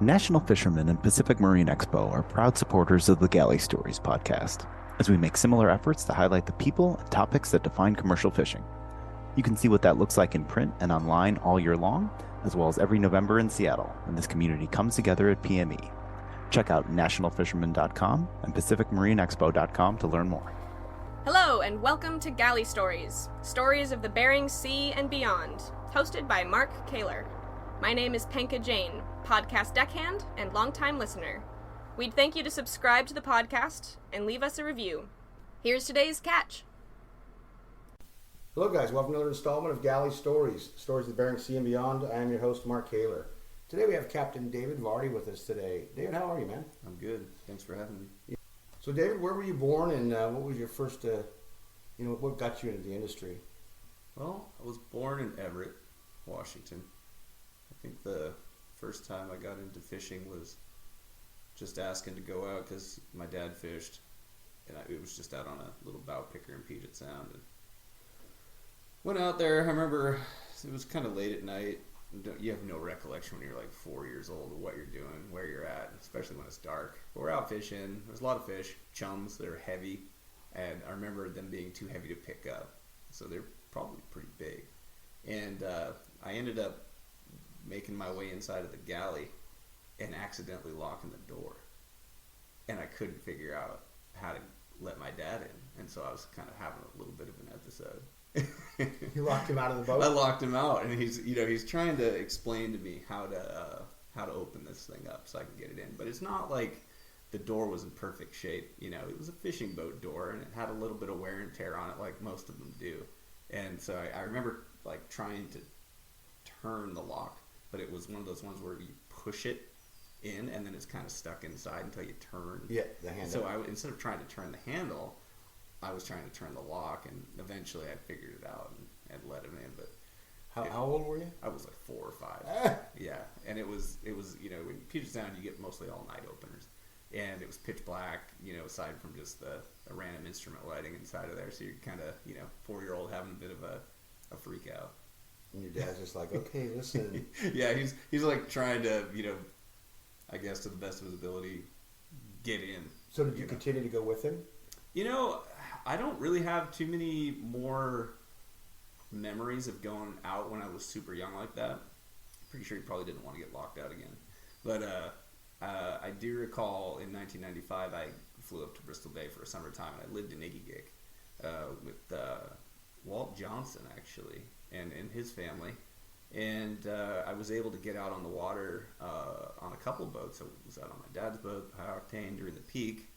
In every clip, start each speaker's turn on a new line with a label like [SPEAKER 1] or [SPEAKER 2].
[SPEAKER 1] National Fishermen and Pacific Marine Expo are proud supporters of the Galley Stories podcast, as we make similar efforts to highlight the people and topics that define commercial fishing. You can see what that looks like in print and online all year long, as well as every November in Seattle, when this community comes together at PME. Check out nationalfisherman.com and pacificmarineexpo.com to learn more.
[SPEAKER 2] Hello, and welcome to Galley Stories, stories of the Bering Sea and beyond, hosted by Mark Kaler. My name is Penka Jane, podcast deckhand and longtime listener. We'd thank you to subscribe to the podcast and leave us a review. Here's today's catch.
[SPEAKER 3] Hello guys, welcome to another installment of Galley Stories, stories of the Bering Sea and beyond. I am your host, Mark Kaler. Today we have Captain David Vardy with us today. David, how are you, man?
[SPEAKER 4] I'm good. Thanks for having me.
[SPEAKER 3] So David, where were you born and what was your first, what got you into the industry?
[SPEAKER 4] Well, I was born in Everett, Washington. I think the first time I got into fishing was just asking to go out because my dad fished, and it was just out on a little bow picker in Puget Sound. And went out there. I remember it was kind of late at night. You have no recollection when you're like 4 years old of what you're doing, where you're at, especially when it's dark. But we're out fishing. There's a lot of fish, chums that are heavy, and I remember them being too heavy to pick up. So they're probably pretty big. And I ended up making my way inside of the galley and accidentally locking the door. And I couldn't figure out how to let my dad in. And so I was kind of having a little bit of an episode.
[SPEAKER 3] You locked him out of the boat?
[SPEAKER 4] I locked him out, and he's trying to explain to me how to open this thing up so I can get it in. But it's not like the door was in perfect shape. It was a fishing boat door, and it had a little bit of wear and tear on it, like most of them do. And so I remember like trying to turn the lock, but it was one of those ones where you push it in, and then it's kind of stuck inside until you turn.
[SPEAKER 3] Yeah, the handle.
[SPEAKER 4] So instead of trying to turn the handle, I was trying to turn the lock, and eventually I figured it out and let him in. But
[SPEAKER 3] how old were you?
[SPEAKER 4] I was like 4 or 5. Yeah, and it was in Puget Sound you get mostly all night openers, and it was pitch black. Aside from just the random instrument lighting inside of there, so you're kind of 4-year-old having a bit of a freak out.
[SPEAKER 3] And your dad's just like, okay, listen.
[SPEAKER 4] Yeah, he's like trying to I guess to the best of his ability get in.
[SPEAKER 3] So did you continue to go with him?
[SPEAKER 4] I don't really have too many more memories of going out when I was super young like that. Pretty sure he probably didn't want to get locked out again. But I do recall in 1995 I flew up to Bristol Bay for a summertime, and I lived in Igigik with Walt Johnson, actually, and his family. And I was able to get out on the water on a couple boats. I was out on my dad's boat, High Octane, during the peak,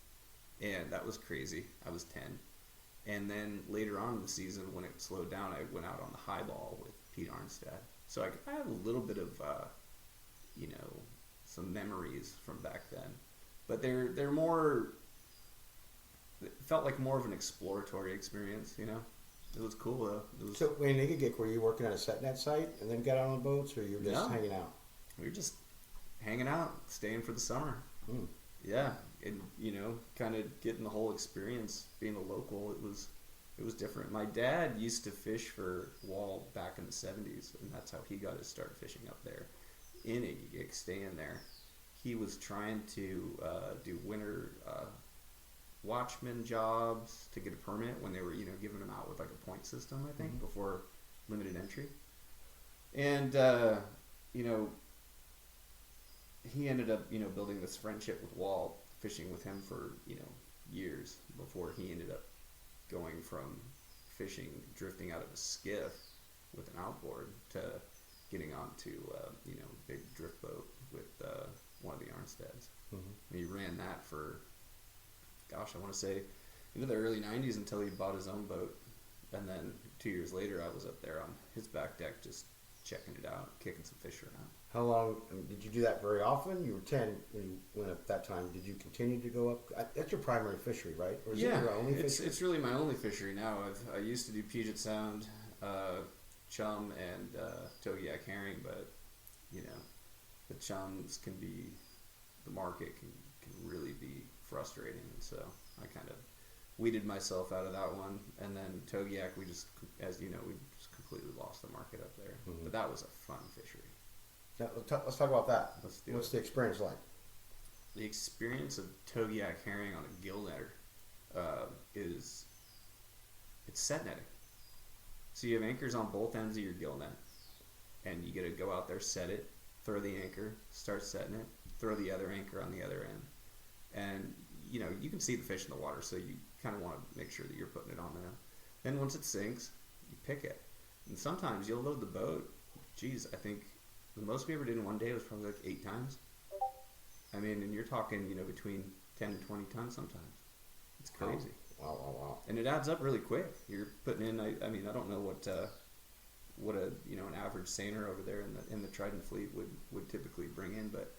[SPEAKER 4] and that was crazy. I was 10. And then later on in the season, when it slowed down, I went out on the highball with Pete Arnstad. So I have a little bit of, some memories from back then. But they're more, it felt like more of an exploratory experience, It was cool, though.
[SPEAKER 3] So in Igigik, were you working at a set net site and then got on the boats, or you were just hanging out?
[SPEAKER 4] We were just hanging out, staying for the summer.
[SPEAKER 3] Mm.
[SPEAKER 4] Yeah, and kind of getting the whole experience. Being a local, it was different. My dad used to fish for Wall back in the 70s, and that's how he got his start fishing up there in Igigik, staying there. He was trying to do winter watchman jobs to get a permit when they were giving them out with like a point system, I think, before limited entry. And he ended up building this friendship with Walt, fishing with him for years before he ended up going from fishing, drifting out of a skiff with an outboard, to getting onto big drift boat with one of the Arnstads. And he ran that for, gosh, I want to say into the early 90s until he bought his own boat. And then 2 years later, I was up there on his back deck just checking it out, kicking some fish around.
[SPEAKER 3] How long did you do that? Very often? You were 10 when you went up that time. Did you continue to go up? That's your primary fishery, right? Or is it your only fishery?
[SPEAKER 4] It's really my only fishery now. I used to do Puget Sound, chum, and Togiak herring, but the chums can be, the market can really be frustrating, and so I kind of weeded myself out of that one. And then Togiak, we just completely lost the market up there. But that was a fun fishery.
[SPEAKER 3] Now, let's talk about that.
[SPEAKER 4] Let's do
[SPEAKER 3] What's
[SPEAKER 4] it.
[SPEAKER 3] the experience like?
[SPEAKER 4] The experience of togiak herring on a gill netter is it's set netting. So you have anchors on both ends of your gill net, and you got to go out there, set it, throw the anchor, start setting it, throw the other anchor on the other end, and you can see the fish in the water, so you kind of want to make sure that you're putting it on there. Then once it sinks, you pick it, and sometimes you'll load the boat. Geez, I think the most we ever did in one day was probably like 8 times. I mean, and you're talking, between 10 and 20 tons sometimes. It's crazy.
[SPEAKER 3] Wow.
[SPEAKER 4] And it adds up really quick. You're putting in, I mean, I don't know what an average seiner over there in the Trident fleet would typically bring in, but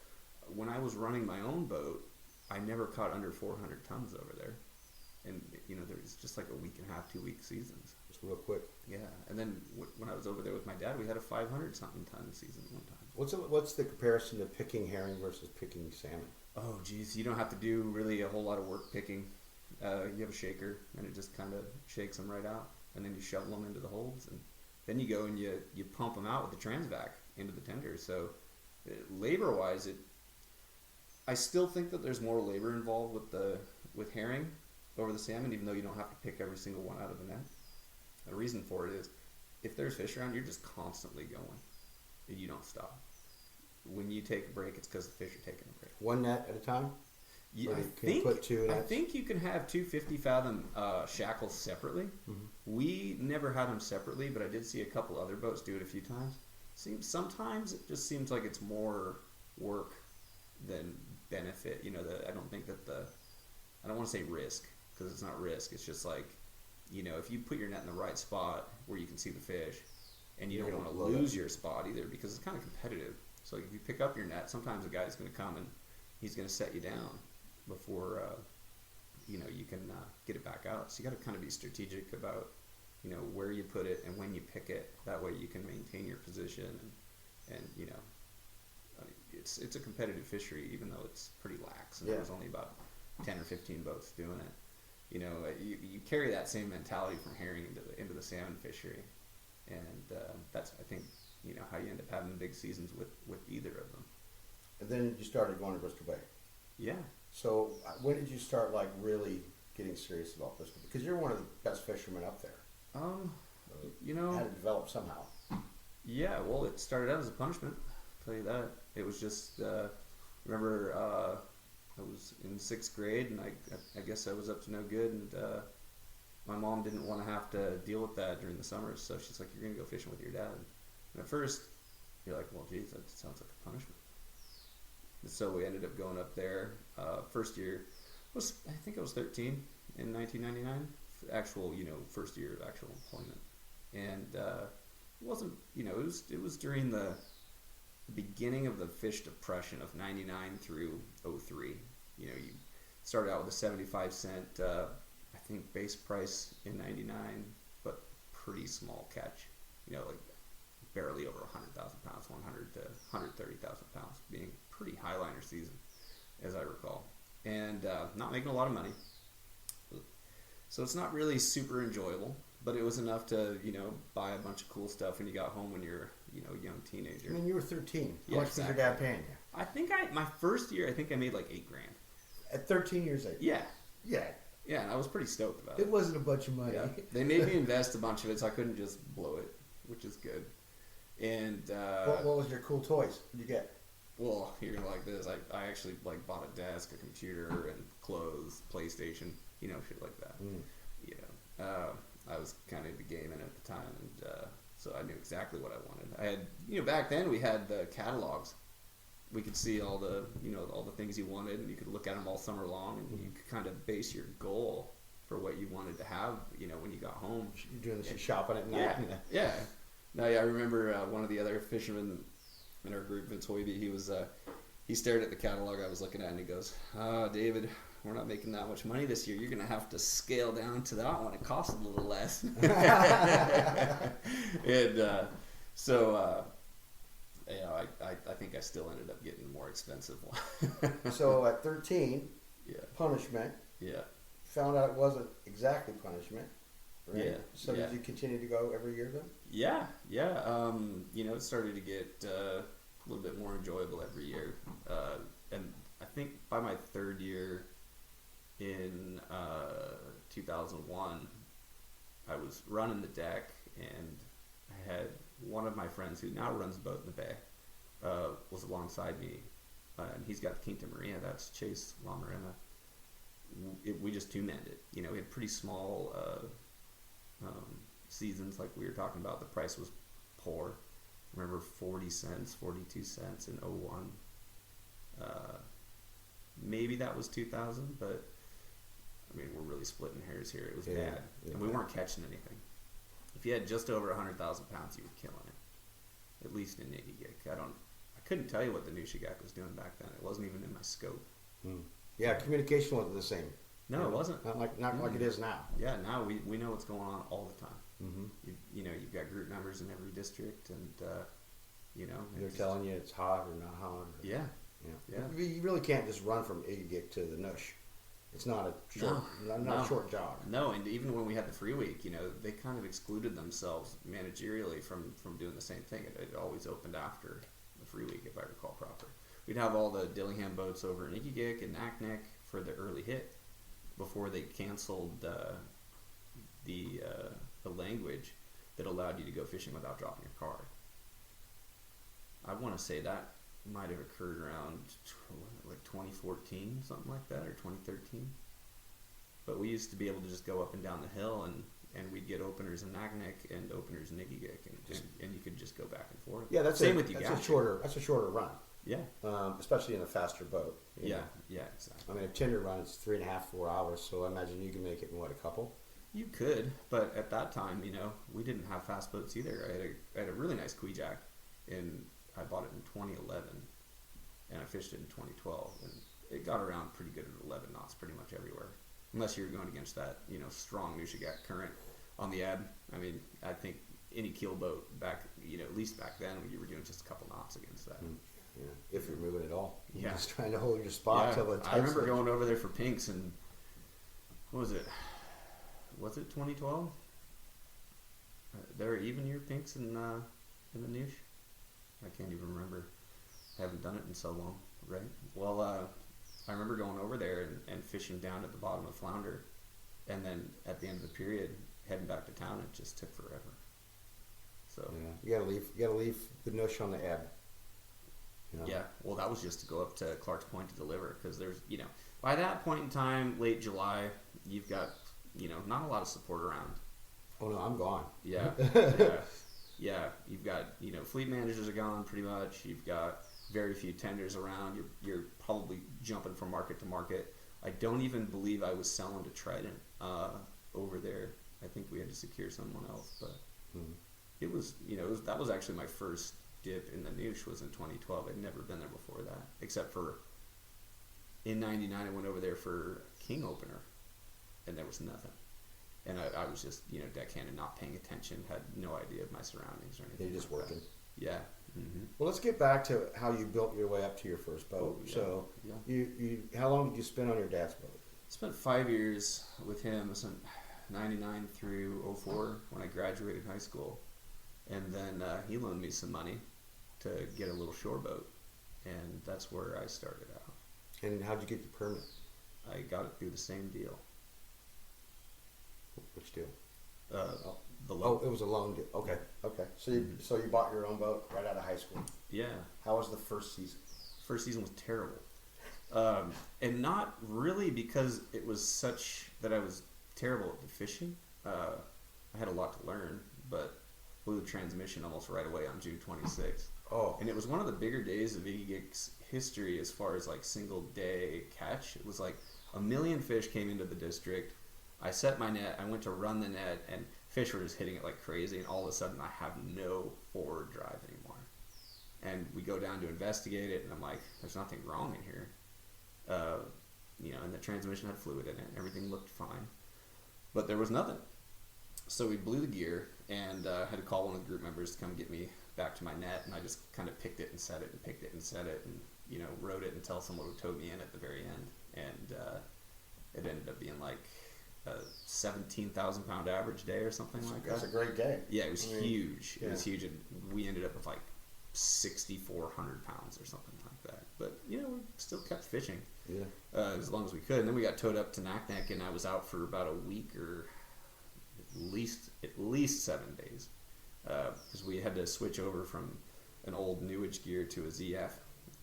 [SPEAKER 4] when I was running my own boat, I never caught under 400 tons over there. And, there's just like a week and a half, 2 week seasons.
[SPEAKER 3] It's real quick.
[SPEAKER 4] Yeah. And then when I was over there with my dad, we had a 500 something ton season one time.
[SPEAKER 3] What's the comparison to picking herring versus picking salmon?
[SPEAKER 4] Oh, geez, you don't have to do really a whole lot of work picking. You have a shaker, and it just kind of shakes them right out, and then you shovel them into the holds, and then you go and you pump them out with the transvac into the tender. So labor-wise, I still think that there's more labor involved with herring over the salmon, even though you don't have to pick every single one out of the net. The reason for it is, if there's fish around, you're just constantly going, and you don't stop. When you take a break, it's because the fish are taking a break.
[SPEAKER 3] One net at a time?
[SPEAKER 4] Yeah,
[SPEAKER 3] Or
[SPEAKER 4] I
[SPEAKER 3] can you put two nets?
[SPEAKER 4] think you can have 250 fathom shackles separately.
[SPEAKER 3] Mhm.
[SPEAKER 4] We never had them separately, but I did see a couple other boats do it a few times. Sometimes it just seems like it's more work than benefit. I don't think that I don't want to say risk, because it's not risk. It's just like, if you put your net in the right spot where you can see the fish, and you
[SPEAKER 3] You're
[SPEAKER 4] don't
[SPEAKER 3] gonna
[SPEAKER 4] want to
[SPEAKER 3] love
[SPEAKER 4] lose
[SPEAKER 3] it.
[SPEAKER 4] your spot either, because it's kind of competitive. So if you pick up your net, sometimes a guy's going to come and he's going to set you down before you can get it back out. So you got to kind of be strategic about where you put it and when you pick it. That way you can maintain your position, and I mean, it's a competitive fishery, even though it's pretty lax, and
[SPEAKER 3] Yeah.
[SPEAKER 4] there's only about 10 or 15 boats doing it. You carry that same mentality from herring into the salmon fishery, and that's, I think, how you end up having big seasons with either of them.
[SPEAKER 3] And then you started going to Bristol Bay.
[SPEAKER 4] Yeah.
[SPEAKER 3] So when did you start really getting serious about Bristol? Because you're one of the best fishermen up there. Had to develop somehow.
[SPEAKER 4] Yeah, well, it started out as a punishment, I'll tell you that. It was just, remember, I was in 6th grade, and I guess I was up to no good, and my mom didn't want to have to deal with that during the summers, so she's like, you're going to go fishing with your dad. And at first, you're like, well, geez, that sounds like a punishment. And so we ended up going up there. First year, I think I was 13 in 1999, first year of actual employment. And it wasn't, it was during the beginning of the fish depression of 99 through 03. You started out with a 75 cent, I think, base price in 99, but pretty small catch, like barely over 100,000 pounds, 100 to 130,000 pounds, being pretty high liner season, as I recall, and not making a lot of money. So it's not really super enjoyable, but it was enough to, buy a bunch of cool stuff when you got home when you're, a young teenager.
[SPEAKER 3] I mean, you were 13. How
[SPEAKER 4] Yeah,
[SPEAKER 3] much was your dad paying you?
[SPEAKER 4] I think my first year, I think I made like $8,000.
[SPEAKER 3] At 13 years old?
[SPEAKER 4] Yeah.
[SPEAKER 3] Yeah.
[SPEAKER 4] Yeah, and I was pretty stoked about
[SPEAKER 3] It
[SPEAKER 4] it.
[SPEAKER 3] wasn't a bunch of money.
[SPEAKER 4] Yeah. They made me invest a bunch of it, so I couldn't just blow it, which is good. And
[SPEAKER 3] What was your cool toys? What did you get?
[SPEAKER 4] well, you're gonna like this. I actually bought a desk, a computer, and clothes, PlayStation, shit like that. I was kind of into gaming at the time, and so I knew exactly what I wanted. I had, back then we had the catalogs. We could see all the, all the things you wanted, and you could look at them all summer long, and you could kind of base your goal for what you wanted to have, when you got home.
[SPEAKER 3] You're doing this shopping at night?
[SPEAKER 4] Yeah. No, yeah, I remember one of the other fishermen in our group, Vince Hoiby, he stared at the catalog I was looking at, and he goes, David, we're not making that much money this year. You're going to have to scale down to that one. It costs a little less. And so, I think I still ended up getting the more expensive one.
[SPEAKER 3] So at 13,
[SPEAKER 4] Yeah.
[SPEAKER 3] punishment.
[SPEAKER 4] Yeah.
[SPEAKER 3] Found out it wasn't exactly punishment. Right?
[SPEAKER 4] Yeah,
[SPEAKER 3] So
[SPEAKER 4] yeah.
[SPEAKER 3] did you continue to go every year then?
[SPEAKER 4] Yeah. It started to get a little bit more enjoyable every year. And I think by my third year in 2001, I was running the deck, and I had one of my friends who now runs a boat in the bay was alongside me, and he's got the Quinta Marina. That's Chase La Marina. We just two-manned it. You know, we had pretty small seasons, like we were talking about. The price was poor. I remember 40 cents, 42 cents in '01. Maybe that was 2000, but I mean, we're really splitting hairs here. It was bad, and we weren't catching anything. If you had just over 100,000 pounds, you were killing it. At least in Niigigik. I couldn't tell you what the Nushigak was doing back then. It wasn't even in my scope.
[SPEAKER 3] Yeah, communication wasn't the same.
[SPEAKER 4] No, it wasn't.
[SPEAKER 3] Not like it is now.
[SPEAKER 4] Yeah, now we know what's going on all the time. You've got group members in every district, and
[SPEAKER 3] they're telling you it's hot or not hot.
[SPEAKER 4] Yeah.
[SPEAKER 3] You really can't just run from Igigik to the Nush. It's not a short, not a short jog.
[SPEAKER 4] No, and even when we had the free week, they kind of excluded themselves managerially from doing the same thing. It always opened after the free week, if I recall proper. We'd have all the Dillingham boats over in Igigik and Naknek for the early hit before they canceled the language that allowed you to go fishing without dropping your card. I want to say that might have occurred around like 2014, something like that, or 2013. But we used to be able to just go up and down the hill, and we'd get openers in Naknek and openers in Igigik, and you could just go back and forth.
[SPEAKER 3] Yeah, that's
[SPEAKER 4] same with you.
[SPEAKER 3] That's a shorter run.
[SPEAKER 4] Yeah.
[SPEAKER 3] Especially in a faster boat.
[SPEAKER 4] Yeah, exactly.
[SPEAKER 3] I mean, a tender run is 3.5, 4 hours, so I imagine you can make it in a couple.
[SPEAKER 4] You could, but at that time, we didn't have fast boats either. I had a really nice Kwijak, and I bought it in 2011, and I fished it in 2012, and it got around pretty good at 11 knots pretty much everywhere, unless you were going against that, strong Nushigak current on the ebb. I mean, I think any keel boat back, at least back then, you were doing just a couple knots against that.
[SPEAKER 3] Yeah, if you're moving at all. You're
[SPEAKER 4] Yeah.
[SPEAKER 3] just trying to hold your spot till the
[SPEAKER 4] I remember going over there for pinks, and what was it? Was it 2012? There were even year pinks in the Noosh? I can't even remember. I haven't done it in so long, right? Well, I remember going over there and fishing down at the bottom of flounder, and then at the end of the period, heading back to town. It just took forever. So
[SPEAKER 3] you gotta leave the Noosh on the ebb.
[SPEAKER 4] Yeah, well, that was just to go up to Clark's Point to deliver, because there's, by that point in time, late July, you've got, not a lot of support around.
[SPEAKER 3] Oh no, I'm gone.
[SPEAKER 4] Yeah, yeah. You've got, fleet managers are gone pretty much. You've got very few tenders around. You're probably jumping from market to market. I don't even believe I was selling to Trident over there. I think we had to secure someone else, but it was, that was actually my first dip in the Noosh was in 2012. I'd never been there before that, except for in '99 I went over there for King opener, and there was nothing. And I was just, deckhanded, not paying attention, had no idea of my surroundings or anything.
[SPEAKER 3] You're just working.
[SPEAKER 4] Yeah.
[SPEAKER 3] Well, let's get back to how you built your way up to your first boat.
[SPEAKER 4] Oh, yeah.
[SPEAKER 3] So,
[SPEAKER 4] Yeah.
[SPEAKER 3] you how long did you spend on your dad's boat?
[SPEAKER 4] Spent 5 years with him. I spent '99 through '04 when I graduated high school, and then he loaned me some money to get a little shore boat, and that's where I started out.
[SPEAKER 3] And how'd you get your permit?
[SPEAKER 4] I got it through the same deal.
[SPEAKER 3] Which deal?
[SPEAKER 4] The loan.
[SPEAKER 3] Oh, it was a loan deal. Okay. So you bought your own boat right out of high school.
[SPEAKER 4] Yeah.
[SPEAKER 3] How was the first season?
[SPEAKER 4] First season was terrible. And not really because it was such that I was terrible at the fishing. I had a lot to learn, but blew the transmission almost right away on June 26th.
[SPEAKER 3] Oh.
[SPEAKER 4] And it was one of the bigger days of Igigik's history as far as like single day catch. It was like 1 million fish came into the district. I set my net, I went to run the net, and fish were just hitting it like crazy, and all of a sudden I have no forward drive anymore. And we go down to investigate it, and I'm like, there's nothing wrong in here. And the transmission had fluid in it, and everything looked fine. But there was nothing. So we blew the gear, and had to call one of the group members to come get me back to my net, and I just kind of picked it and set it, and picked it and set it, and, rode it until someone would tow me in at the very end. And it ended up being like a 17,000 pound average day or something like that.
[SPEAKER 3] That's a great day.
[SPEAKER 4] Yeah, it was huge. It was huge, and we ended up with like 6,400 pounds or something like that. But we still kept fishing.
[SPEAKER 3] Yeah.
[SPEAKER 4] As long as we could, and then we got towed up to Naknek, and I was out for about a week or at least 7 days, because we had to switch over from an old Newage gear to a ZF,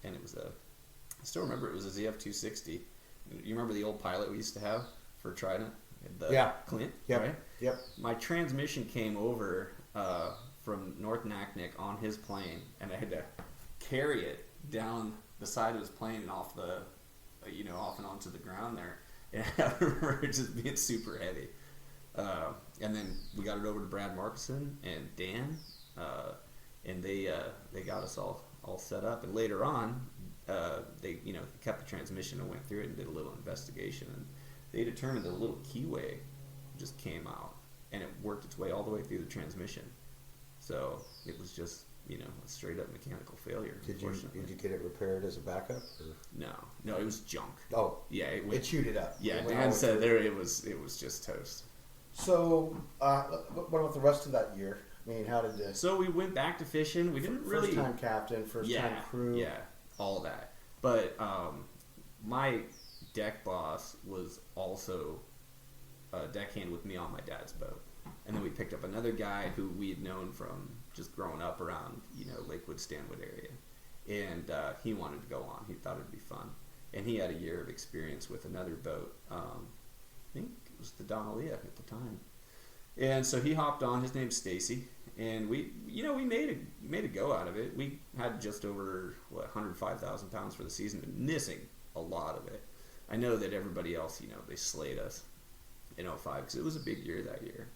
[SPEAKER 4] and it was I still remember it was a ZF 260. You remember the old Pilot we used to have for Trident? Clint.
[SPEAKER 3] Yep.
[SPEAKER 4] Right?
[SPEAKER 3] Yep.
[SPEAKER 4] My transmission came over from North Naknek on his plane, and I had to carry it down the side of his plane and off and onto the ground there. And I remember it just being super heavy. And then we got it over to Brad Markson and Dan, and they got us all set up. And later on, they kept the transmission and went through it and did a little investigation, and they determined that a little keyway just came out, and it worked its way all the way through the transmission. So it was just a straight up mechanical failure.
[SPEAKER 3] Did you get it repaired as a backup? Or?
[SPEAKER 4] No, it was junk.
[SPEAKER 3] Oh,
[SPEAKER 4] yeah,
[SPEAKER 3] it chewed it up.
[SPEAKER 4] Yeah, Dan said it was just toast.
[SPEAKER 3] So, what about the rest of that year? I mean, how did this?
[SPEAKER 4] So we went back to fishing. We didn't really
[SPEAKER 3] first-time captain, first-time crew.
[SPEAKER 4] Yeah, all that. But my deck boss was also a deckhand with me on my dad's boat, and then we picked up another guy who we had known from just growing up around Lakewood, Stanwood area, and he wanted to go on. He thought it'd be fun, and he had a year of experience with another boat. I think it was the Donalia at the time, and so he hopped on. His name's Stacy, and we made a go out of it. We had just over 105,000 pounds for the season, and missing a lot of it. I know that everybody else, they slayed us in 05 because it was a big year that year.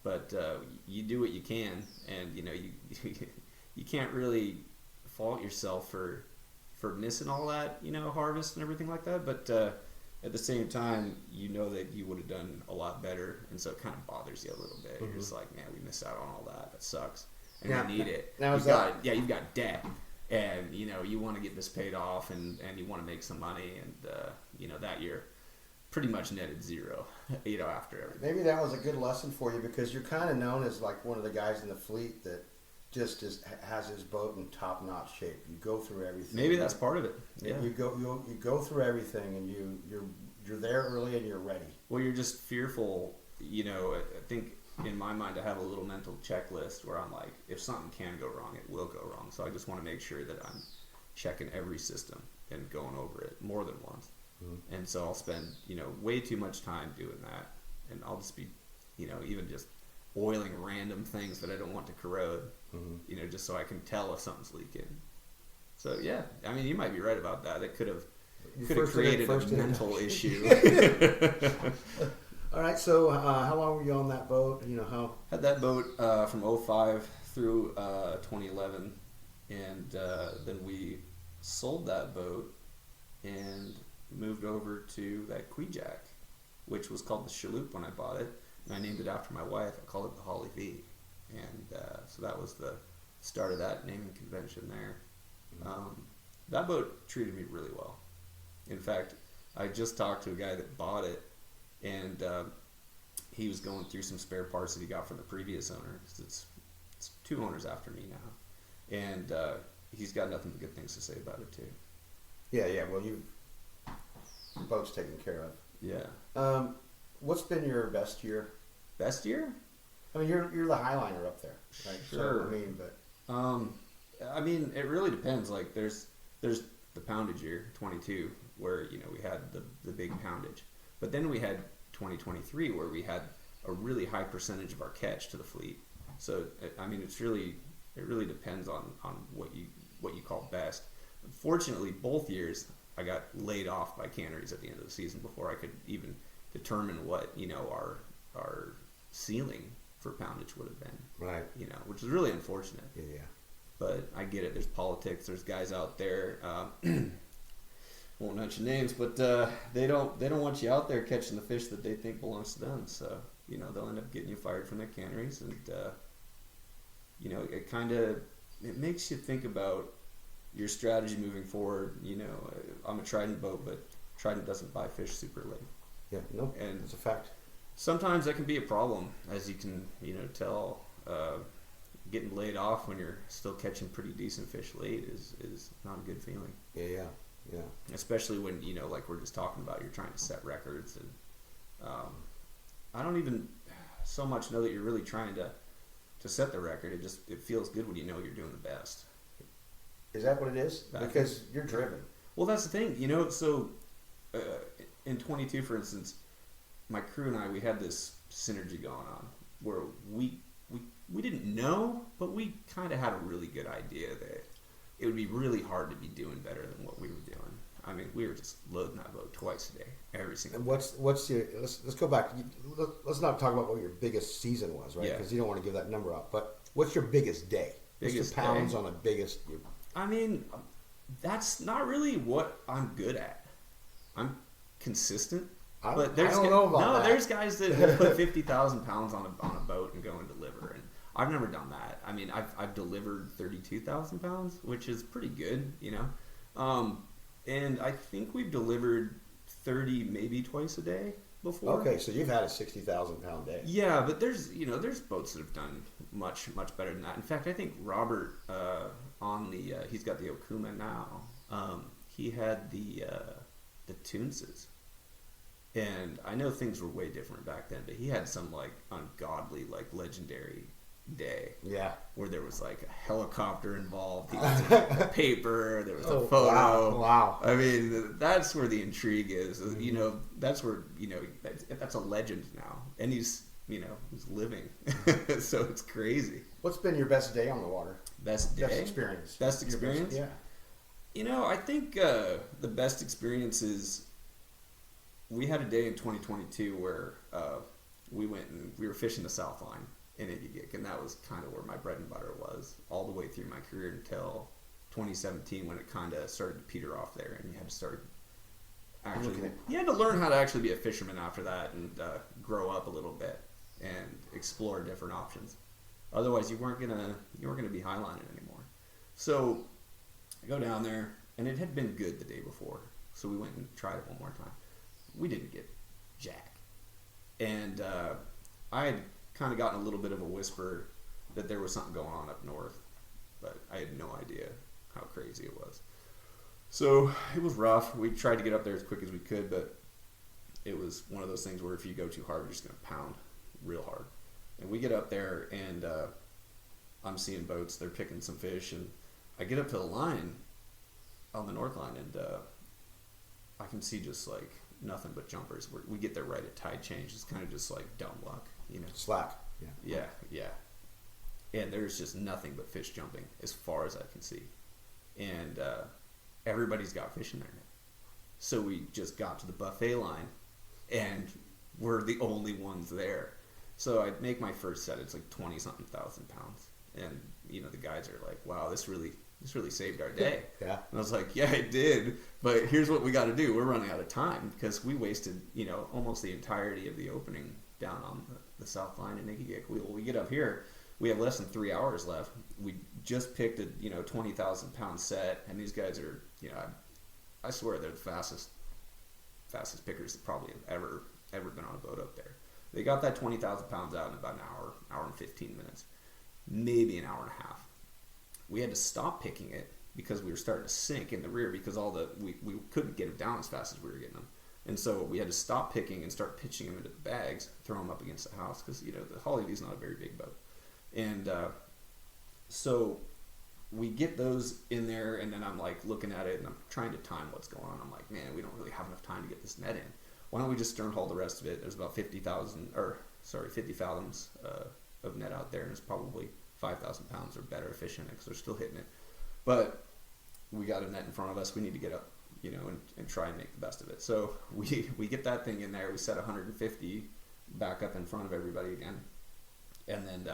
[SPEAKER 4] But you do what you can, and you can't really fault yourself for missing all that harvest and everything like that. But at the same time, that you would have done a lot better, and so it kind of bothers you a little bit. Mm-hmm. You're just like, man, we missed out on all that. That sucks, and you need it.
[SPEAKER 3] Now
[SPEAKER 4] you've got debt, and you want to get this paid off, and you want to make some money, and that year pretty much netted zero, after everything.
[SPEAKER 3] Maybe that was a good lesson for you, because you're kind of known as like one of the guys in the fleet that just has his boat in top-notch shape. You go through everything.
[SPEAKER 4] Maybe that's part of it. Yeah.
[SPEAKER 3] You go through everything, and you're there early and you're ready.
[SPEAKER 4] Well, you're just fearful. I think in my mind I have a little mental checklist where I'm like, if something can go wrong, it will go wrong. So I just want to make sure that I'm checking every system and going over it more than once. Mm-hmm. And so I'll spend way too much time doing that, and I'll just be even just oiling random things that I don't want to corrode, mm-hmm. Just so I can tell if something's leaking. So yeah, I mean, you might be right about that. It could have created a mental issue.
[SPEAKER 3] All right, so how long were you on that boat? How
[SPEAKER 4] had that boat from 05 through 2011, and then we sold that boat and moved over to that Kwijak, which was called the Chaloupe when I bought it, and I named it after my wife. I called it the Holly V, and so that was the start of that naming convention there. Mm-hmm. That boat treated me really well. In fact, I just talked to a guy that bought it, and he was going through some spare parts that he got from the previous owner. It's two owners after me now, and he's got nothing but good things to say about it too.
[SPEAKER 3] Yeah. Well, your boat's taken care of.
[SPEAKER 4] Yeah.
[SPEAKER 3] What's been your best year?
[SPEAKER 4] Best year?
[SPEAKER 3] I mean, you're the Highliner up there, right?
[SPEAKER 4] Sure.
[SPEAKER 3] So,
[SPEAKER 4] I mean, it really depends. Like, there's the poundage year, 22, where we had the big poundage, but then we had 2023 where we had a really high percentage of our catch to the fleet. So I mean, it really depends on what you call best. Fortunately, both years I got laid off by canneries at the end of the season before I could even determine what our ceiling for poundage would have been.
[SPEAKER 3] Right.
[SPEAKER 4] Which is really unfortunate.
[SPEAKER 3] Yeah.
[SPEAKER 4] But I get it. There's politics. There's guys out there. Won't mention names, but they don't want you out there catching the fish that they think belongs to them. So they'll end up getting you fired from their canneries, and it makes you think about your strategy moving forward. I'm a Trident boat, but Trident doesn't buy fish super late.
[SPEAKER 3] Yeah, no, and it's a fact.
[SPEAKER 4] Sometimes that can be a problem, as you can tell getting laid off when you're still catching pretty decent fish late is not a good feeling.
[SPEAKER 3] Yeah.
[SPEAKER 4] Especially when, like we're just talking about, you're trying to set records. And I don't even so much know that you're really trying to set the record. It feels good when you know you're doing the best.
[SPEAKER 3] Is that what it is? Because you're driven.
[SPEAKER 4] Well, that's the thing, so in 22, for instance, my crew and I, we had this synergy going on where we didn't know, but we kind of had a really good idea that it would be really hard to be doing better than what we were doing. I mean, we were just loading that boat twice a day, every single day.
[SPEAKER 3] What's your, let's go back. Let's not talk about what your biggest season was, right? Because you don't want to give that number out. But what's your biggest day? What's your pounds on a biggest?
[SPEAKER 4] I mean, that's not really what I'm good at. I'm consistent.
[SPEAKER 3] I don't know about that.
[SPEAKER 4] There's guys that will put 50,000 pounds on a boat and go and deliver, and I've never done that. I mean, I've delivered 32,000 pounds, which is pretty good, and I think we've delivered 30 maybe twice a day before.
[SPEAKER 3] Okay, so you've had a 60,000 pound day.
[SPEAKER 4] Yeah, but there's boats that have done much better than that. In fact, I think Robert he's got the Okuma now. He had the Toonses. And I know things were way different back then, but he had some like ungodly, like legendary day.
[SPEAKER 3] Yeah. Where
[SPEAKER 4] there was like a helicopter involved. He was in paper. There was a photo.
[SPEAKER 3] Wow.
[SPEAKER 4] I mean, that's where the intrigue is. Mm-hmm. That's where that's a legend now, and he's living. So it's crazy.
[SPEAKER 3] What's been your best day on the water?
[SPEAKER 4] Best day.
[SPEAKER 3] Best experience.
[SPEAKER 4] Yeah. I think the best experience is. We had a day in 2022 where we went and we were fishing the South Line in Igiugig, and that was kind of where my bread and butter was all the way through my career until 2017 when it kind of started to peter off there, and you had to start you had to learn how to actually be a fisherman after that and grow up a little bit and explore different options. Otherwise, you weren't gonna be highlining anymore. So I go down there, and it had been good the day before, so we went and tried it one more time. We didn't get jack. And I had kind of gotten a little bit of a whisper that there was something going on up north, but I had no idea how crazy it was. So it was rough. We tried to get up there as quick as we could, but it was one of those things where if you go too hard, you're just going to pound real hard. And we get up there, and I'm seeing boats. They're picking some fish, and I get up to the line on the north line, and I can see just like nothing but jumpers. We get there right at tide change. It's kind of just like dumb luck,
[SPEAKER 3] Slack.
[SPEAKER 4] Yeah. And there's just nothing but fish jumping as far as I can see. And everybody's got fish in their net. So we just got to the buffet line, and we're the only ones there. So I make my first set. It's like 20-something thousand pounds. And, the guys are like, wow, this really saved our day.
[SPEAKER 3] Yeah.
[SPEAKER 4] And I was like, yeah, it did. But here's what we got to do. We're running out of time because we wasted, almost the entirety of the opening down on the South Line in Igiugig. We get up here. We have less than 3 hours left. We just picked a 20,000 pound set, and these guys are I swear they're the fastest pickers that probably have ever been on a boat up there. They got that 20,000 pounds out in about an hour and 15 minutes, maybe an hour and a half. We had to stop picking it because we were starting to sink in the rear because we couldn't get them down as fast as we were getting them. And so we had to stop picking and start pitching them into the bags, throw them up against the house because, the Holly is not a very big boat. And so we get those in there, and then I'm like looking at it and I'm trying to time what's going on. I'm like, man, we don't really have enough time to get this net in. Why don't we just stern haul the rest of it? There's about 50 fathoms of net out there, and there's probably 5,000 pounds or better of fish in it because they're still hitting it. But we got a net in front of us. We need to get up, and try and make the best of it. So we get that thing in there. We set 150 back up in front of everybody again, and then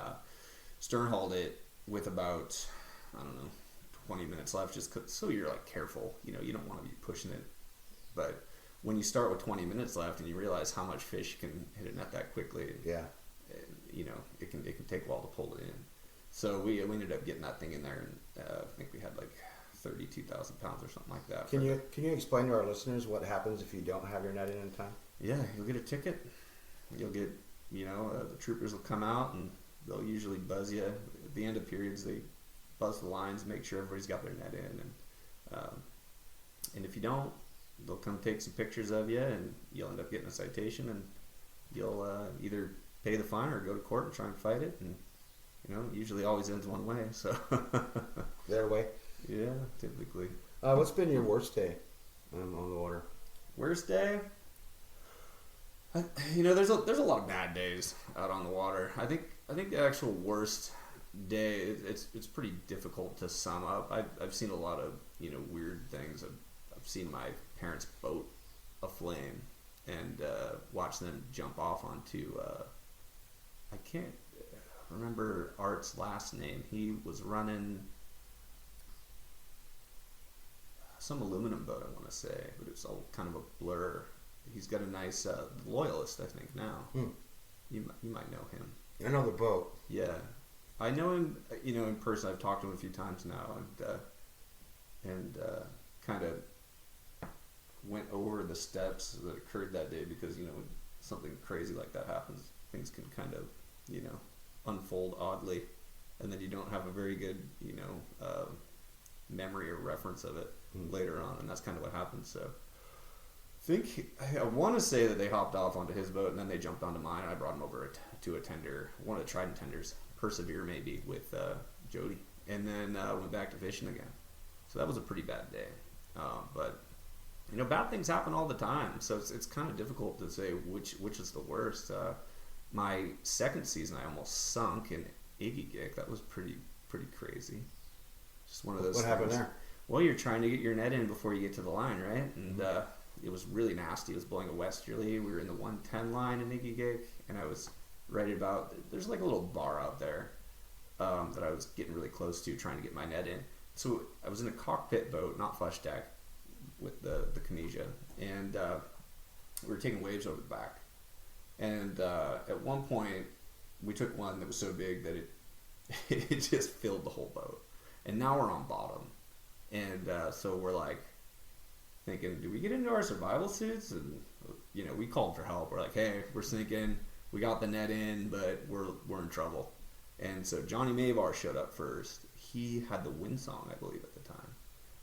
[SPEAKER 4] stern hauled it with about 20 minutes left, just so you're like careful. You don't want to be pushing it, but when you start with 20 minutes left and you realize how much fish you can hit a net that quickly, it can take a while to pull it in. So we ended up getting that thing in there, and I think we had like 32,000 pounds or something like that.
[SPEAKER 3] Can you explain to our listeners what happens if you don't have your net in time?
[SPEAKER 4] Yeah, you'll get a ticket. You'll get, the troopers will come out and they'll usually buzz you at the end of periods. They buzz the lines, make sure everybody's got their net in, and if you don't, they'll come take some pictures of you, and you'll end up getting a citation, and you'll either pay the fine or go to court and try and fight it, and it usually always ends one way. So
[SPEAKER 3] Their way.
[SPEAKER 4] yeah, typically.
[SPEAKER 3] What's been your worst day on the water?
[SPEAKER 4] Worst day? There's a lot of bad days out on the water. I think the actual worst day, it's pretty difficult to sum up. I've seen a lot of weird things. I've seen my parents' boat aflame and watch them jump off onto I can't remember Art's last name. He was running some aluminum boat, I want to say, but it's all kind of a blur. He's got a nice Loyalist, I think, now. You might know him.
[SPEAKER 3] I know the boat.
[SPEAKER 4] Yeah, I know him. In person. I've talked to him a few times now, and kind of went over the steps that occurred that day, because when something crazy like that happens, things can kind of unfold oddly, and then you don't have a very good memory or reference of it later on, and that's kind of what happened. So I want to say that they hopped off onto his boat, and then they jumped onto mine, and I brought him over to a tender, one of the Trident tenders, Persevere maybe, with Jody, and then went back to fishing again. So that was a pretty bad day. But bad things happen all the time, so it's kind of difficult to say which is the worst. My second season, I almost sunk in Iggy Gig. That was pretty crazy. Just one of those.
[SPEAKER 3] What happened there?
[SPEAKER 4] Well, you're trying to get your net in before you get to the line, right? And it was really nasty. It was blowing a westerly. We were in the 110 line in Iggy Gig, and I was right about. There's like a little bar out there that I was getting really close to, trying to get my net in. So I was in a cockpit boat, not flush deck, with the Kinesia, and we were taking waves over the back. And at one point, we took one that was so big that it just filled the whole boat. And now we're on bottom, and so we're like thinking, do we get into our survival suits? And we called for help. We're like, hey, we're sinking. We got the net in, but we're in trouble. And so Johnny Mavar showed up first. He had the windsong, I believe, at the time,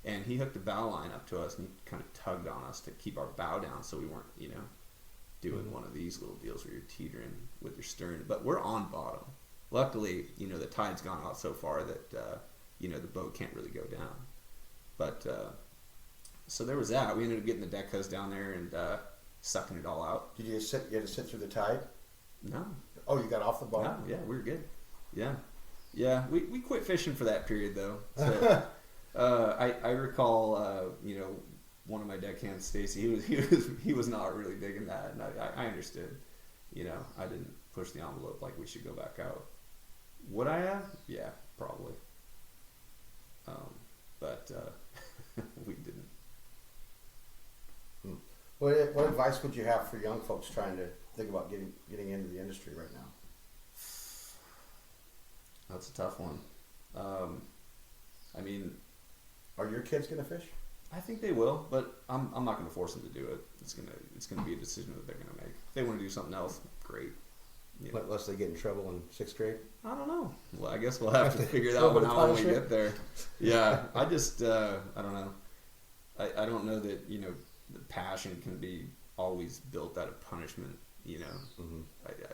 [SPEAKER 4] and he hooked the bow line up to us, and he kind of tugged on us to keep our bow down, so we weren't doing one of these little deals where you're teetering with your stern. But we're on bottom. Luckily, the tide's gone out so far that the boat can't really go down. But so there was that. We ended up getting the deck hose down there and sucking it all out.
[SPEAKER 3] Did you you had to sit through the tide?
[SPEAKER 4] No.
[SPEAKER 3] Oh, you got off the boat?
[SPEAKER 4] No, yeah, we were good. Yeah. We quit fishing for that period though. So I recall one of my deckhands, Stacy. He was not really digging that, and I understood. I didn't push the envelope like we should go back out. Would I have? Yeah, probably. But we didn't.
[SPEAKER 3] What advice would you have for young folks trying to think about getting into the industry right now?
[SPEAKER 4] That's a tough one. I mean,
[SPEAKER 3] are your kids going to fish?
[SPEAKER 4] I think they will, but I'm not going to force them to do it. It's gonna be a decision that they're going to make. If they want to do something else, great.
[SPEAKER 3] Unless they get in trouble in 6th grade?
[SPEAKER 4] I don't know. Well, I guess we'll have to figure that one out when we get there. Yeah, I just, I don't know. I don't know that, the passion can be always built out of punishment,
[SPEAKER 3] Mm-hmm.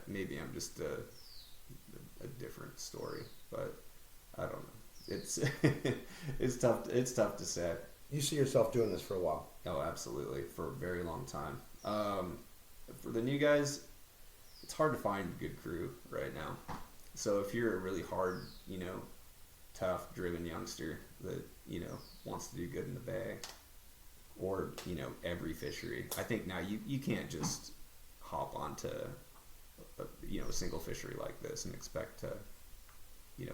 [SPEAKER 4] Maybe I'm just a different story, but I don't know. It's it's tough to say.
[SPEAKER 3] You see yourself doing this for a while?
[SPEAKER 4] Oh, absolutely, for a very long time. For the new guys, it's hard to find a good crew right now. So if you're a really hard, tough, driven youngster that, wants to do good in the bay, or, every fishery, I think now you can't just hop onto a single fishery like this and expect to,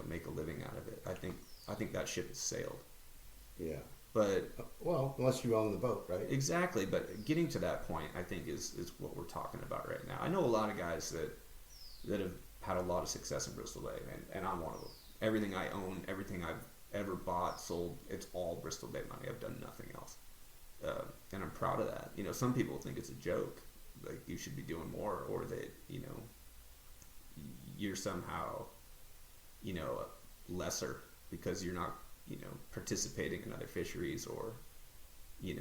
[SPEAKER 4] make a living out of it. I think that ship has sailed.
[SPEAKER 3] Yeah.
[SPEAKER 4] But
[SPEAKER 3] well, unless you own the boat, right?
[SPEAKER 4] Exactly, but getting to that point, I think, is what we're talking about right now. I know a lot of guys that have had a lot of success in Bristol Bay, and I'm one of them. Everything I own, everything I've ever bought, sold, it's all Bristol Bay money. I've done nothing else, and I'm proud of that. Some people think it's a joke, like you should be doing more, or that you're somehow lesser because you're not, participating in other fisheries or, I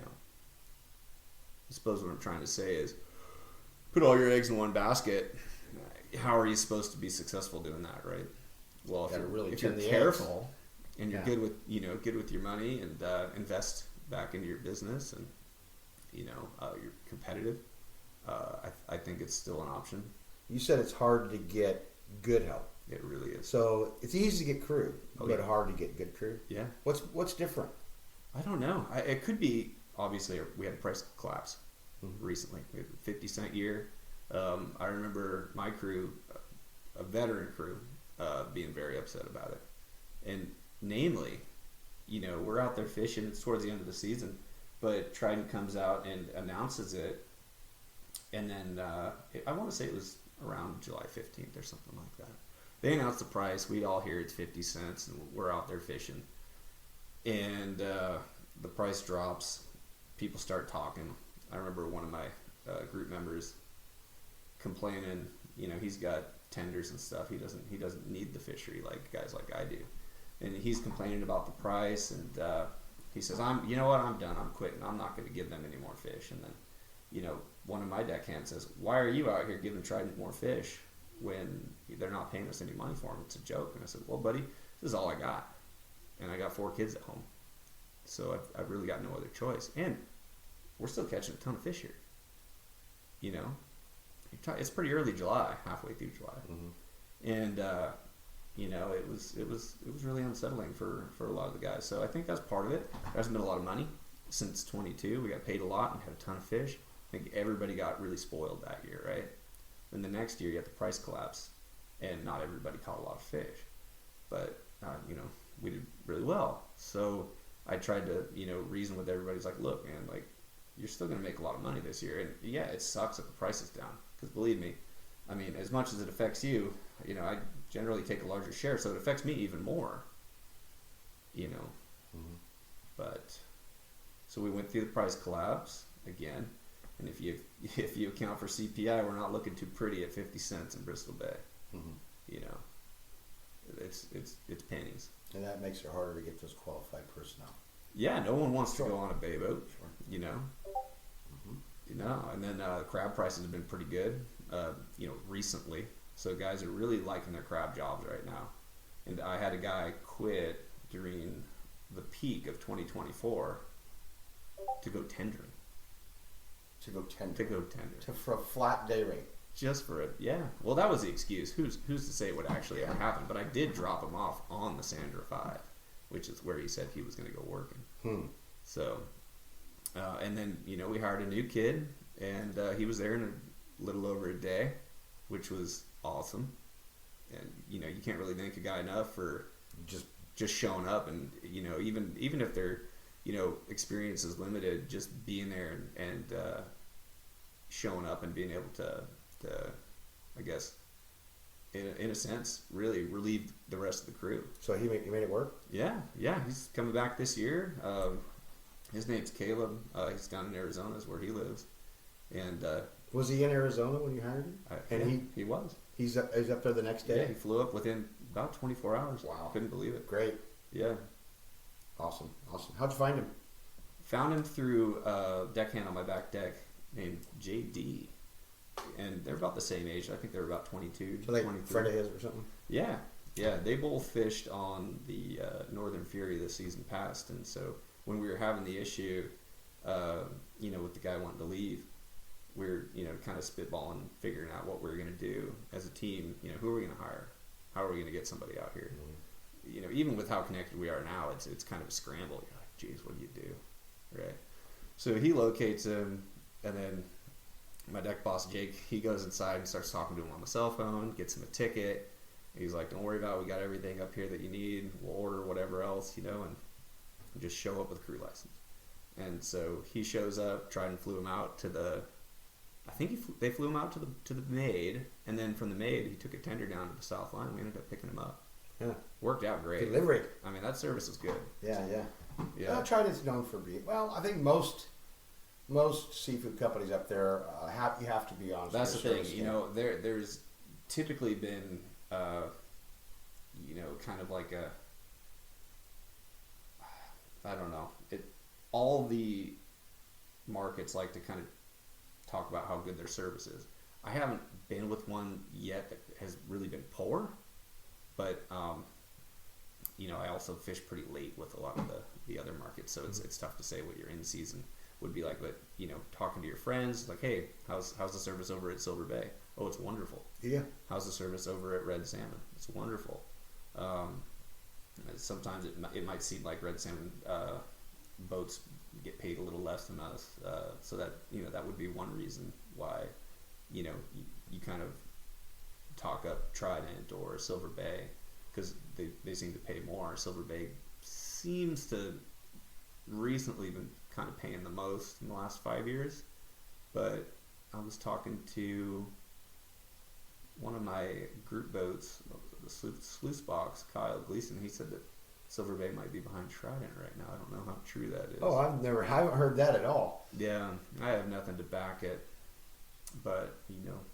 [SPEAKER 4] suppose what I'm trying to say is put all your eggs in one basket. How are you supposed to be successful doing that, right? Well, if you're careful and you're good with your money and invest back into your business and you're competitive, I think it's still an option.
[SPEAKER 3] You said it's hard to get good help.
[SPEAKER 4] It really is.
[SPEAKER 3] So it's easy to get crew, but hard to get good crew.
[SPEAKER 4] Yeah.
[SPEAKER 3] What's different?
[SPEAKER 4] I don't know. It could be, obviously, we had a price collapse recently. We had a 50-cent year. I remember my crew, a veteran crew, being very upset about it. And namely, we're out there fishing. It's towards the end of the season. But Trident comes out and announces it. And then I want to say it was around July 15th or something like that. They announced the price. We all hear it's 50 cents, and we're out there fishing. And the price drops. People start talking. I remember one of my group members complaining. He's got tenders and stuff. He doesn't need the fishery like guys like I do. And he's complaining about the price. And he says, I'm done. I'm quitting. I'm not going to give them any more fish. And then, one of my deckhands says, why are you out here giving Trident more fish when they're not paying us any money for them? It's a joke. And I said, well, buddy, this is all I got. And I got 4 kids at home. So I've really got no other choice. And we're still catching a ton of fish here. It's pretty early July, halfway through July. Mm-hmm. And, it was really unsettling for a lot of the guys. So I think that's part of it. There hasn't been a lot of money since 22. We got paid a lot and had a ton of fish. I think everybody got really spoiled that year, right? Then the next year you had the price collapse, and not everybody caught a lot of fish. But, we did really well. So I tried to, reason with everybody. It's like, look, man, like, you're still going to make a lot of money this year. And, yeah, it sucks that the price is down. Because believe me, I mean, as much as it affects you, I generally take a larger share, so it affects me even more. Mm-hmm. But, so we went through the price collapse again. And if you account for CPI, we're not looking too pretty at 50 cents in Bristol Bay. Mm-hmm. It's pennies.
[SPEAKER 3] And that makes it harder to get those qualified personnel.
[SPEAKER 4] Yeah, no one wants to go on a bay boat, Mm-hmm. And then crab prices have been pretty good, recently. So guys are really liking their crab jobs right now. And I had a guy quit during the peak of 2024 to go tendering.
[SPEAKER 3] For a flat day rate.
[SPEAKER 4] Just for it, yeah. Well, that was the excuse. Who's to say it would actually ever happen? But I did drop him off on the Sandra 5, which is where he said he was going to go working. So, and then, we hired a new kid, and he was there in a little over a day, which was awesome. And, you can't really thank a guy enough for just showing up. And, even if their, experience is limited, just being there and showing up and being able to I guess, in a sense, really relieve the rest of the crew.
[SPEAKER 3] So he made it work?
[SPEAKER 4] Yeah. He's coming back this year. His name's Caleb. He's down in Arizona, is where he lives. And
[SPEAKER 3] was he in Arizona when you hired him?
[SPEAKER 4] He was.
[SPEAKER 3] He's up there the next day?
[SPEAKER 4] Yeah, he flew up within about 24 hours.
[SPEAKER 3] Wow.
[SPEAKER 4] Couldn't believe it.
[SPEAKER 3] Great.
[SPEAKER 4] Yeah.
[SPEAKER 3] Awesome. How'd you find him?
[SPEAKER 4] Found him through a deckhand on my back deck named JD. And they're about the same age. I think they're about 22,
[SPEAKER 3] so like
[SPEAKER 4] 23.
[SPEAKER 3] Friend of his or something?
[SPEAKER 4] Yeah. They both fished on the Northern Fury this season past. And so when we were having the issue, with the guy wanting to leave, we were, kind of spitballing, figuring out what we were going to do as a team. Who are we going to hire? How are we going to get somebody out here? Mm-hmm. Even with how connected we are now, it's kind of a scramble. You're like, geez, what do you do? Right? So he locates him, and then my deck boss, Jake, he goes inside and starts talking to him on the cell phone, gets him a ticket. He's like, don't worry about it. We got everything up here that you need. We'll order whatever else, and just show up with a crew license. And so he shows up, Trident flew him out to the, I think they flew him out to the Maid, and then from the Maid, he took a tender down to the South Line. We ended up picking him up. Yeah. Worked out great.
[SPEAKER 3] Delivery.
[SPEAKER 4] I mean, that service is good.
[SPEAKER 3] Yeah. Well, Trident's known for being, I think most seafood companies up there, you have to be honest.
[SPEAKER 4] That's the thing. There's typically been, kind of like I don't know. All the markets like to kind of talk about how good their service is. I haven't been with one yet that has really been poor, but I also fish pretty late with a lot of the other markets, so it's tough to say what your in season would be like. But talking to your friends, like, hey, how's the service over at Silver Bay? Oh, it's wonderful.
[SPEAKER 3] Yeah.
[SPEAKER 4] How's the service over at Red Salmon? It's wonderful. Sometimes it might seem like Red Salmon boats get paid a little less than us, so that that would be one reason why you kind of talk up Trident or Silver Bay, because they seem to pay more. Silver Bay seems to recently been kind of paying the most in the last 5 years, but I was talking to one of my group boats, the sluice box, Kyle Gleason. He said that Silver Bay might be behind Trident right now. I don't know how true that is.
[SPEAKER 3] Oh, I haven't heard that at all.
[SPEAKER 4] Yeah, I have nothing to back it, but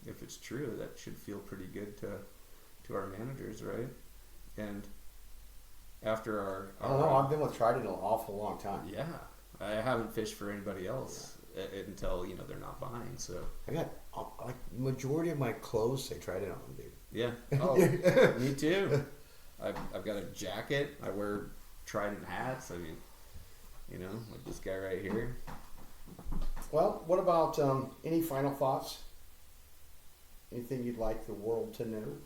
[SPEAKER 4] if it's true, that should feel pretty good to our managers, right? And after our
[SPEAKER 3] I don't know. I've been with Trident an awful long time.
[SPEAKER 4] Yeah, I haven't fished for anybody else until they're not buying. So
[SPEAKER 3] I got like majority of my clothes say Trident on them, dude.
[SPEAKER 4] yeah. Oh, me too. I've got a jacket. I wear Trident hats. I mean, like this guy right here.
[SPEAKER 3] Well, what about any final thoughts? Anything you'd like the world to know?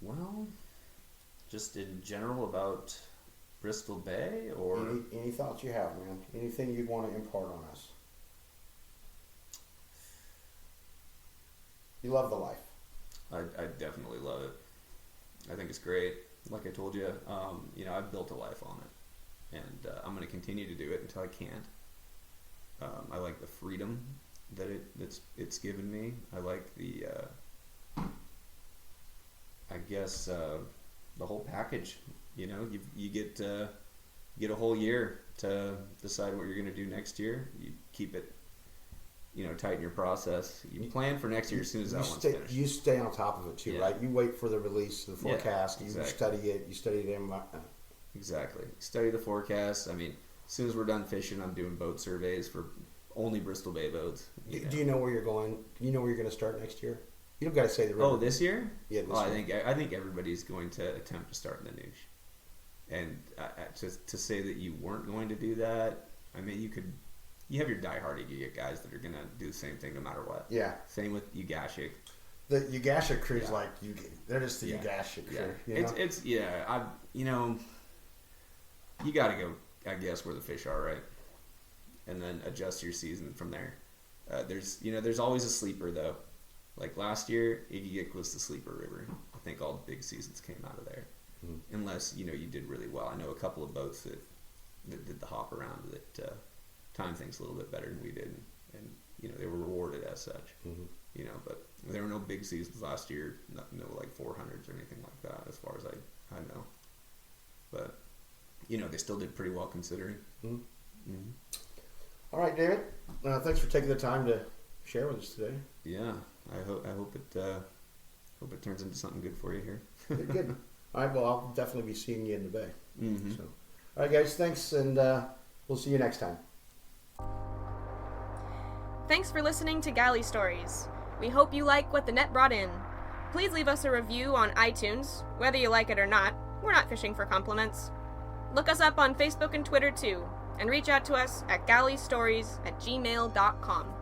[SPEAKER 4] Well, just in general about Bristol Bay, or
[SPEAKER 3] any thoughts you have, man? Anything you'd want to impart on us? You love the life.
[SPEAKER 4] I definitely love it. I think it's great. Like I told you, I've built a life on it, and I'm going to continue to do it until I can't. I like the freedom that it's given me. I like the the whole package. You get a whole year to decide what you're going to do next year. You keep it, tighten your process. You plan for next year as soon as that one's finished.
[SPEAKER 3] You stay on top of it too, right? You wait for the release, the forecast.
[SPEAKER 4] Yeah, exactly.
[SPEAKER 3] You study it. You study them.
[SPEAKER 4] Exactly. Study the forecast. I mean, as soon as we're done fishing, I'm doing boat surveys for only Bristol Bay boats.
[SPEAKER 3] Do you know where you're going? Do you know where you're going to start next year? You don't got to say the river.
[SPEAKER 4] Oh, this year?
[SPEAKER 3] Yeah, this year.
[SPEAKER 4] I think everybody's going to attempt to start in the niche. And to say that you weren't going to do that, I mean, you have your diehard guys that are going to do the same thing no matter what.
[SPEAKER 3] Yeah.
[SPEAKER 4] Same with Ugashik.
[SPEAKER 3] The Ugashik crew's like, they're just the Ugashik crew.
[SPEAKER 4] Yeah. You got to go, I guess, where the fish are, right? And then adjust your season from there. There's always a sleeper, though. Like last year, Igigik was the sleeper river. I think all the big seasons came out of there. Mm-hmm. Unless, you did really well. I know a couple of boats that did the hop around that timed things a little bit better than we did. And they were rewarded as such. Mm-hmm. But there were no big seasons last year. No like 400s or anything like that, as far as I know. But, they still did pretty well considering. Mm-hmm. Mm-hmm.
[SPEAKER 3] All right, David. Thanks for taking the time to share with us today.
[SPEAKER 4] Yeah, I hope it turns into something good for you here.
[SPEAKER 3] Good. All right. Well, I'll definitely be seeing you in the bay.
[SPEAKER 4] Mm-hmm.
[SPEAKER 3] So, all right, guys. Thanks, and we'll see you next time.
[SPEAKER 2] Thanks for listening to Galley Stories. We hope you like what the net brought in. Please leave us a review on iTunes. Whether you like it or not, we're not fishing for compliments. Look us up on Facebook and Twitter too, and reach out to us at galleystories@gmail.com.